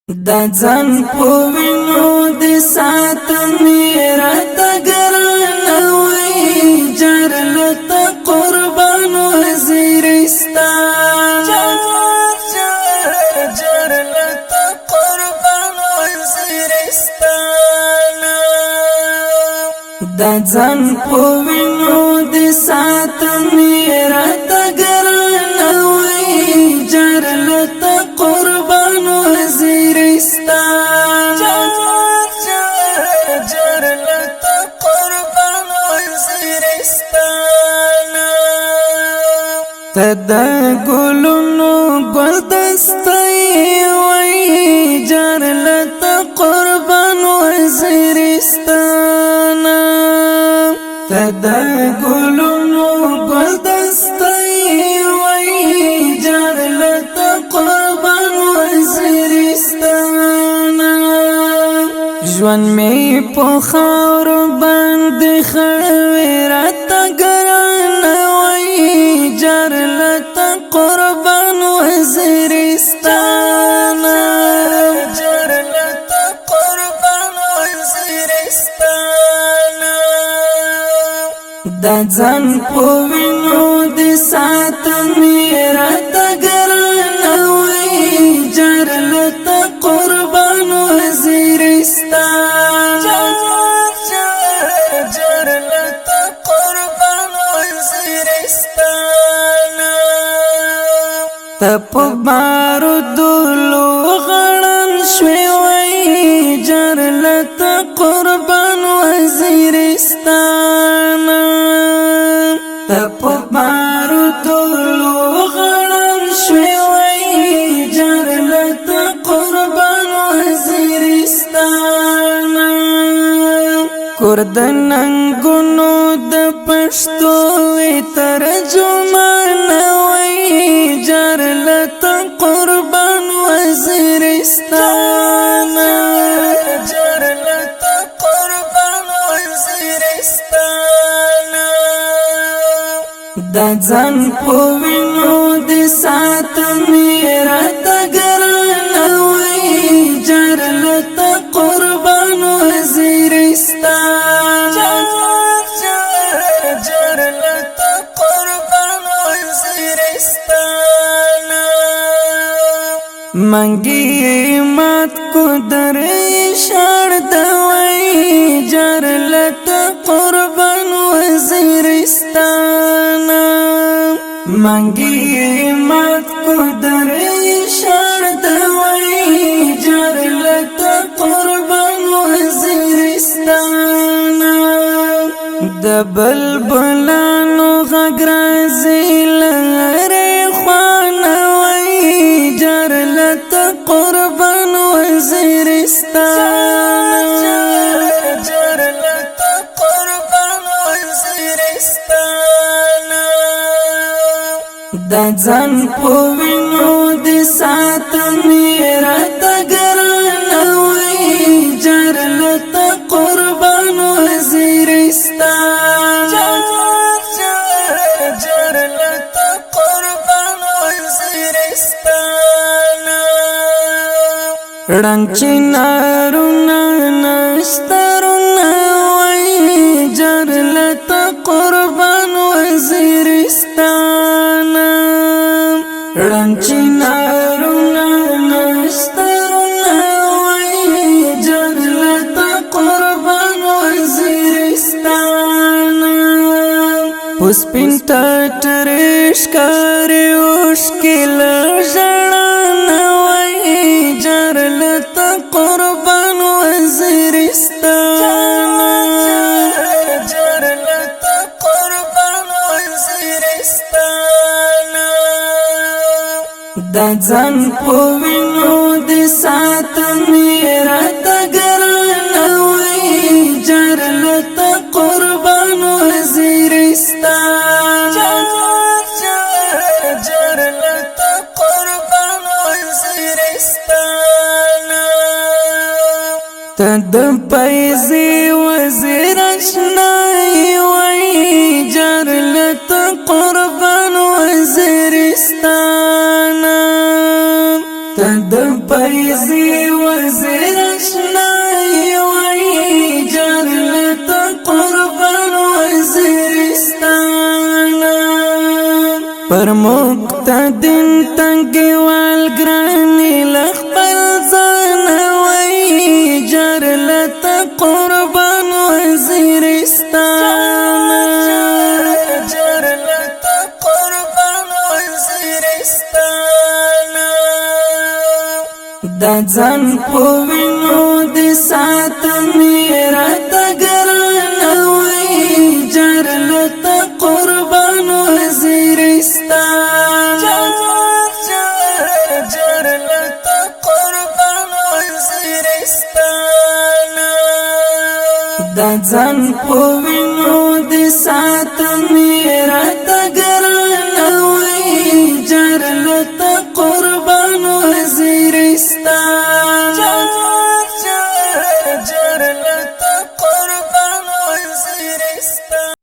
دا ځان په وینو د ساتنې راته ګرانه وای جرلته قربان وزیرستان جرلته قربان وزیرستان دا ځان په وینو د ساتنې راته ګرانه وای جرلته قربان وزیرستان جرلته قربان وزیرستان تدا ګلونو ګلدستای وای جرلته قربان وزیرستان تدا ګلونو ګلدستای وای جرلته قربان وزیرستان ژوند می په خاور باندې خړوي راته ګرانه وای جرلته قربان وزیرستان جرلته قربان وزیرستان دا ځان په وینو د ساتنې راته ګرانه وای جرلته قربان وزیرستان جرلته قربان وزیرستان تپ بارودلو غړن شوي وای جرلته قربان وزیرستان تپ بارودلو غړن شوي وای جرلته قربان وزیرستان کردننګونو د پښتو ترجمان وای جرلته قربان وزیرستان جرلته قربان وزیرستان دا ځان په وینو د ساتنې راته ګرانه وای جرلته قربان وزیرستان جرلته قربان وزیرستان منګي مات کو درې شړ دوي جرلته قربان وزیرستان منګي مات کو درې شړ دوي جرلته قربان وزیرستان د بلبلانو غږ راځي لره خوانه وای جرلته قربان وزیرستان جرلته قربان وزیرستان دا ځان په وینو د ساتنې راته ګرانه وای جرلته قربان وزیرستان جرلته قربان وزیرستان رنگ چنارونه نشترونه وای جرلته قربان وزیرستان رنگ چنارونه نشترونه وای جرلته قربان وزیرستان پس پینتا ترش کاری اوشکل جڑانا وای جرلته قربان وزیرستان جرلته قربان وزیرستان دا ځان په وینو د ساتنې راته ګرانه وای جرلته قربان وزیرستان جرلته قربان وزیرستان تد پیزی وزیر اشنای وای جرلته قربان وزیرستان تد پیزی وزیر اشنائی وی جر لتا قربان وزیرستانا پر مقتدین تنگی والگرانی لخبر زان وی جر لتا قربان وزیرستانا جر لتا قربان وزیرستانا دا ځان په وینو د ساتنې راته ګرانه وی جر لته قربان وزیرستان جر لته قربان وزیرستان دا ځان په وینو د ساتنې راته ګرانه وی جر لته قربان وزیرستان جر لته